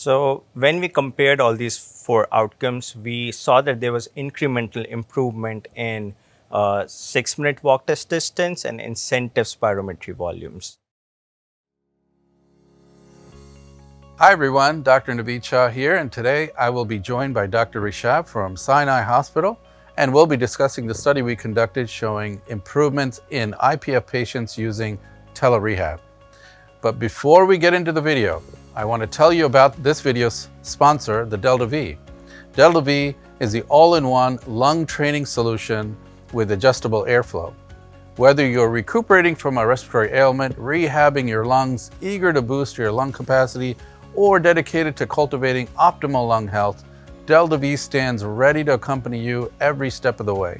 So when we compared all these four outcomes, we saw that there was incremental improvement in 6-minute walk test distance and incentive spirometry volumes. Hi everyone, Dr. Naveed Shah here, and today I will be joined by Dr. Rishabh from Sinai Hospital, and we'll be discussing the study we conducted showing improvements in IPF patients using Telerehab. But before we get into the video, I want to tell you about this video's sponsor, the Delta V. Delta V is the all-in-one lung training solution with adjustable airflow. Whether you're recuperating from a respiratory ailment, rehabbing your lungs, eager to boost your lung capacity, or dedicated to cultivating optimal lung health, Delta V stands ready to accompany you every step of the way.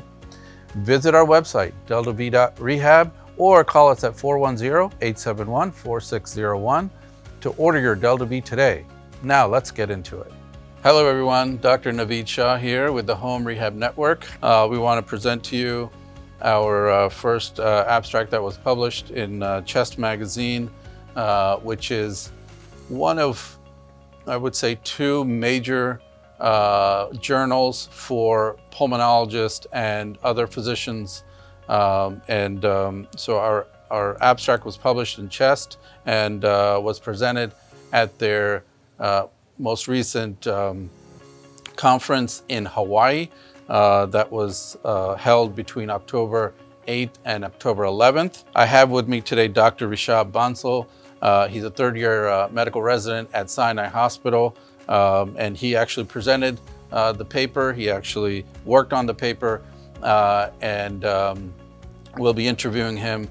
Visit our website, deltav.rehab, or call us at 410-871-4601 to order your Delta V today. Now let's get into it. Hello everyone, Dr. Naveed Shah here with the Home Rehab Network. We want to present to you our first abstract that was published in Chest magazine, which is one of, I would say, two major journals for pulmonologists and other physicians. So our abstract was published in Chest and was presented at their most recent conference in Hawaii that was held between October 8th and October 11th. I have with me today Dr. Rishabh Bansal. He's a third-year medical resident at Sinai Hospital, and he actually presented the paper. He actually worked on the paper, and we'll be interviewing him,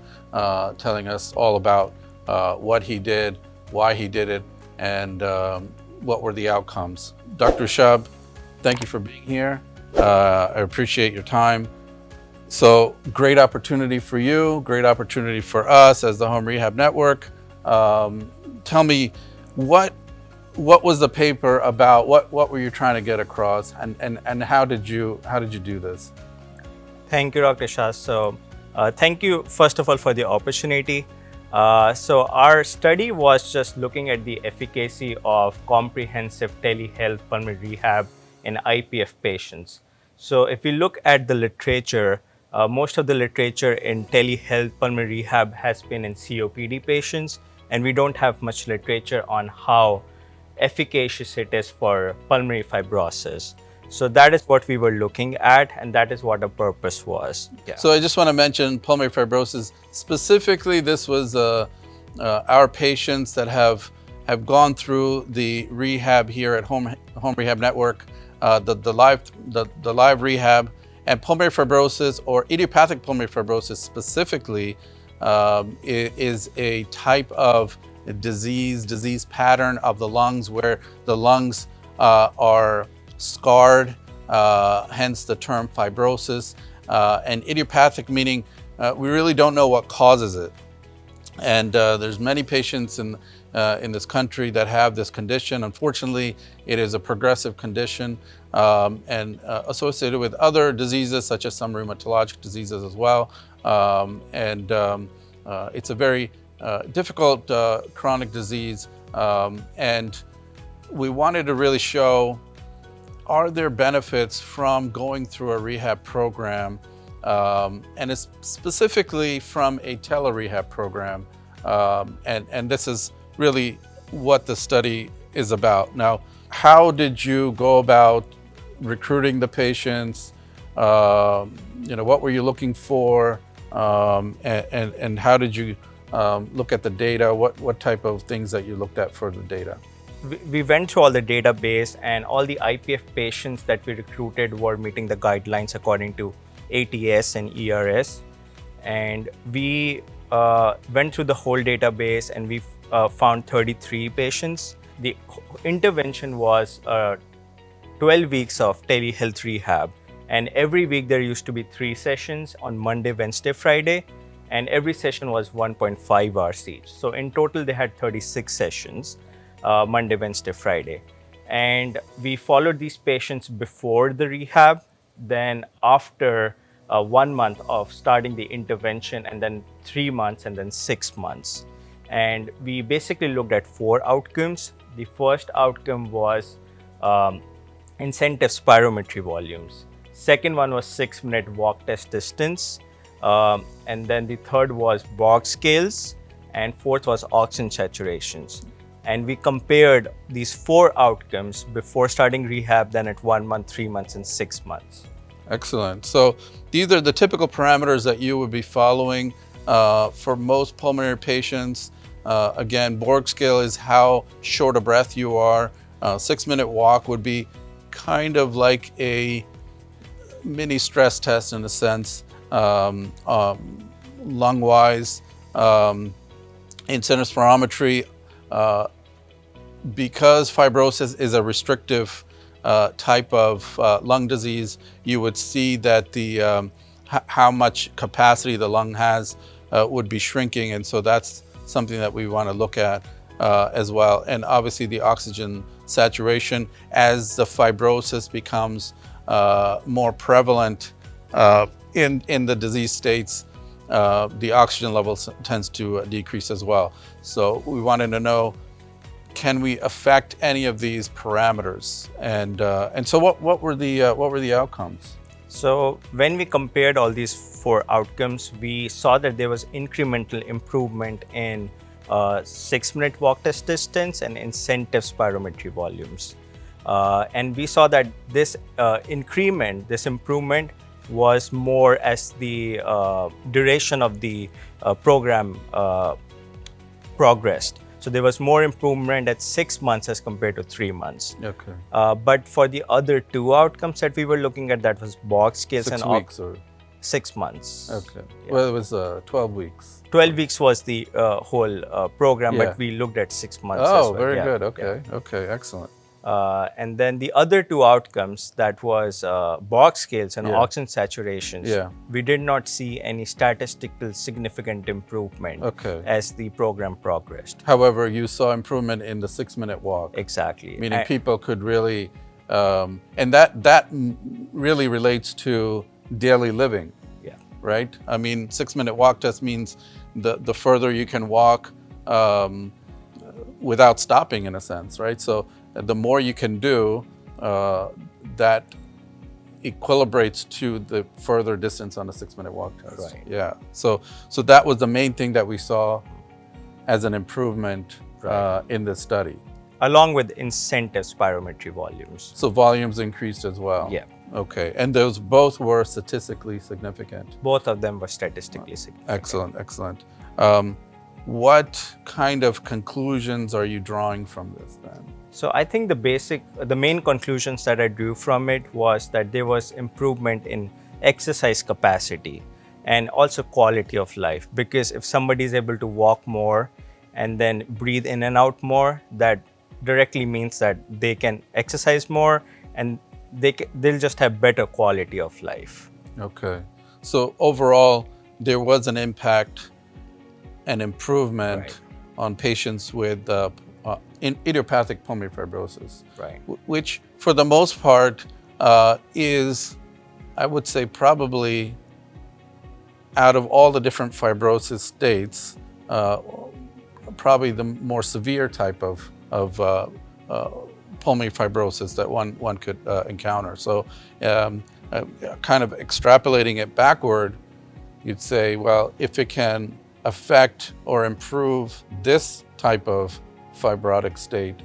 telling us all about what he did, why he did it, and what were the outcomes. Dr. Rishabh, thank you for being here. I appreciate your time. So great opportunity for you, great opportunity for us as the Home Rehab Network. Tell me, what was the paper about? What were you trying to get across, and how did you do this? Thank you, Dr. Shah. So thank you, first of all, for the opportunity. So our study was just looking at the efficacy of comprehensive telehealth pulmonary rehab in IPF patients. So if we look at the literature, most of the literature in telehealth pulmonary rehab has been in COPD patients, and we don't have much literature on how efficacious it is for pulmonary fibrosis. So that is what we were looking at, and that is what the purpose was. Yeah. So I just want to mention pulmonary fibrosis. Specifically, this was our patients that have gone through the rehab here at Home Rehab Network, the live rehab, and pulmonary fibrosis, or idiopathic pulmonary fibrosis specifically, is a type of disease pattern of the lungs where the lungs are scarred, hence the term fibrosis, and idiopathic meaning we really don't know what causes it. And there's many patients in this country that have this condition. Unfortunately, it is a progressive condition and associated with other diseases such as some rheumatologic diseases as well. It's a very difficult chronic disease, and we wanted to really show, are there benefits from going through a rehab program, and it's specifically from a telerehab program, and this is really what the study is about. Now, how did you go about recruiting the patients? What were you looking for, and how did you look at the data? What type of things that you looked at for the data? We went through all the database, and all the IPF patients that we recruited were meeting the guidelines according to ATS and ERS. And we went through the whole database, and we found 33 patients. The intervention was 12 weeks of telehealth rehab. And every week there used to be 3 sessions on Monday, Wednesday, Friday. And every session was 1.5 hours each. So in total, they had 36 sessions. Monday, Wednesday, Friday. And we followed these patients before the rehab, then after 1 month of starting the intervention, and then 3 months, and then 6 months. And we basically looked at 4 outcomes. The first outcome was incentive spirometry volumes. Second one was 6-minute walk test distance. And then the third was Borg scales. And fourth was oxygen saturations. And we compared these 4 outcomes before starting rehab, then at 1 month, 3 months, and 6 months. Excellent. So these are the typical parameters that you would be following for most pulmonary patients. Again, Borg scale is how short a breath you are. 6-minute walk would be kind of like a mini stress test in a sense, lung-wise. Incentive spirometry, because fibrosis is a restrictive type of lung disease, you would see that the how much capacity the lung has would be shrinking, and so that's something that we want to look at as well. And obviously the oxygen saturation, as the fibrosis becomes more prevalent in the disease states, the oxygen level tends to decrease as well. So we wanted to know, can we affect any of these parameters? And so what were the outcomes? So when we compared all these 4 outcomes, we saw that there was incremental improvement in 6-minute walk test distance and incentive spirometry volumes. And we saw that this improvement was more as the duration of the program progressed. So there was more improvement at 6 months as compared to 3 months. Okay. But for the other 2 outcomes that we were looking at, that was Borg scales 6 and weeks or 6 months. okay. Yeah. Well, it was 12 weeks. 12 weeks was the whole program, Yeah. but we looked at 6 months. Oh, as well. very Yeah. good. Okay. Yeah. Okay. Excellent. And then the other 2 outcomes, that was Borg scales and Yeah. oxygen saturations. Yeah. We did not see any statistical significant improvement Okay. as the program progressed. However, you saw improvement in the 6-minute walk, Exactly. meaning people could really, and that really relates to daily living. Yeah. Right? I mean, 6-minute walk test means the further you can walk without stopping, in a sense, right? So the more you can do, that equilibrates to the further distance on the 6-minute walk test. Right. Yeah. So that was the main thing that we saw as an improvement in this study. Along with incentive spirometry volumes. So volumes increased as well. Yeah. Okay. And those both were statistically significant. Both of them were statistically significant. Excellent. Excellent. What kind of conclusions are you drawing from this then? So I think the main conclusions that I drew from it was that there was improvement in exercise capacity and also quality of life. Because if somebody is able to walk more and then breathe in and out more, that directly means that they can exercise more and they'll just have better quality of life. Okay. So overall, there was an impact, an improvement Right. on patients with idiopathic pulmonary fibrosis, Right. which for the most part is, I would say, probably out of all the different fibrosis states, probably the more severe type of pulmonary fibrosis that one could encounter. So kind of extrapolating it backward, you'd say, well, if it can affect or improve this type of fibrotic state,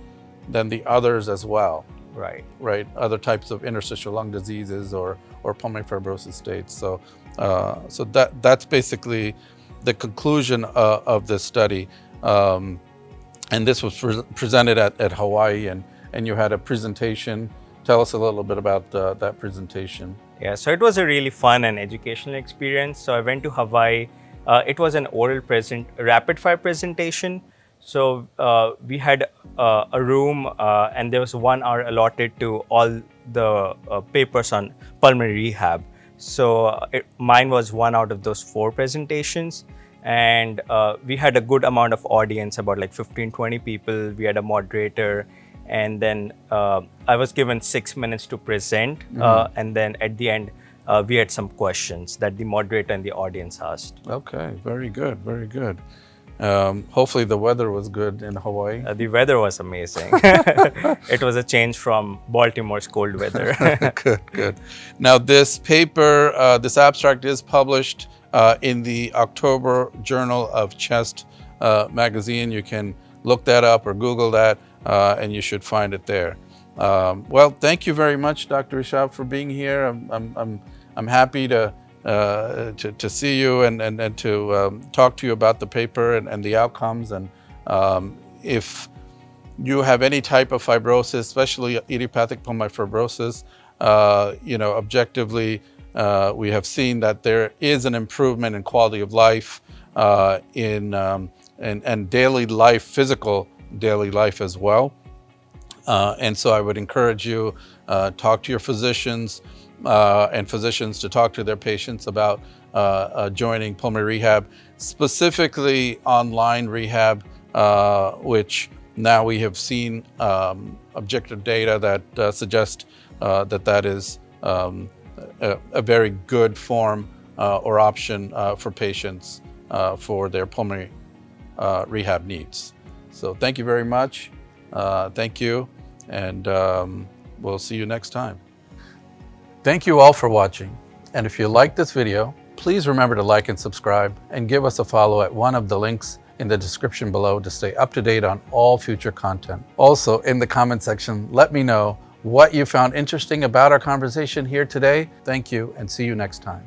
then the others as well. Right. Right, other types of interstitial lung diseases or pulmonary fibrosis states. So that's basically the conclusion of this study. And this was presented at Hawaii, and you had a presentation. Tell us a little bit about that presentation. Yeah, so it was a really fun and educational experience. So I went to Hawaii. It was an oral rapid fire presentation. So we had a room and there was 1 hour allotted to all the papers on pulmonary rehab. So mine was 1 out of those 4 presentations. And we had a good amount of audience, about like 15-20 people. We had a moderator. And then I was given 6 minutes to present. And then at the end, we had some questions that the moderator and the audience asked. Okay, very good, very good. Hopefully the weather was good in Hawaii. The weather was amazing. It was a change from Baltimore's cold weather. Good, good. Now this paper, this abstract is published in the October Journal of Chest magazine. You can look that up or Google that, and you should find it there. Well, thank you very much, Dr. Rishabh, for being here. I'm happy to see you and to talk to you about the paper and the outcomes. And if you have any type of fibrosis, especially idiopathic pulmonary fibrosis, objectively, we have seen that there is an improvement in quality of life, and daily life, physical daily life as well. And so I would encourage you, talk to your physicians, and physicians to talk to their patients about joining pulmonary rehab, specifically online rehab, which now we have seen objective data that suggest that is a very good form or option for patients for their pulmonary rehab needs. So thank you very much. Thank you, and we'll see you next time. Thank you all for watching. And if you liked this video, please remember to like and subscribe and give us a follow at one of the links in the description below to stay up to date on all future content. Also, in the comment section, let me know what you found interesting about our conversation here today. Thank you, and see you next time.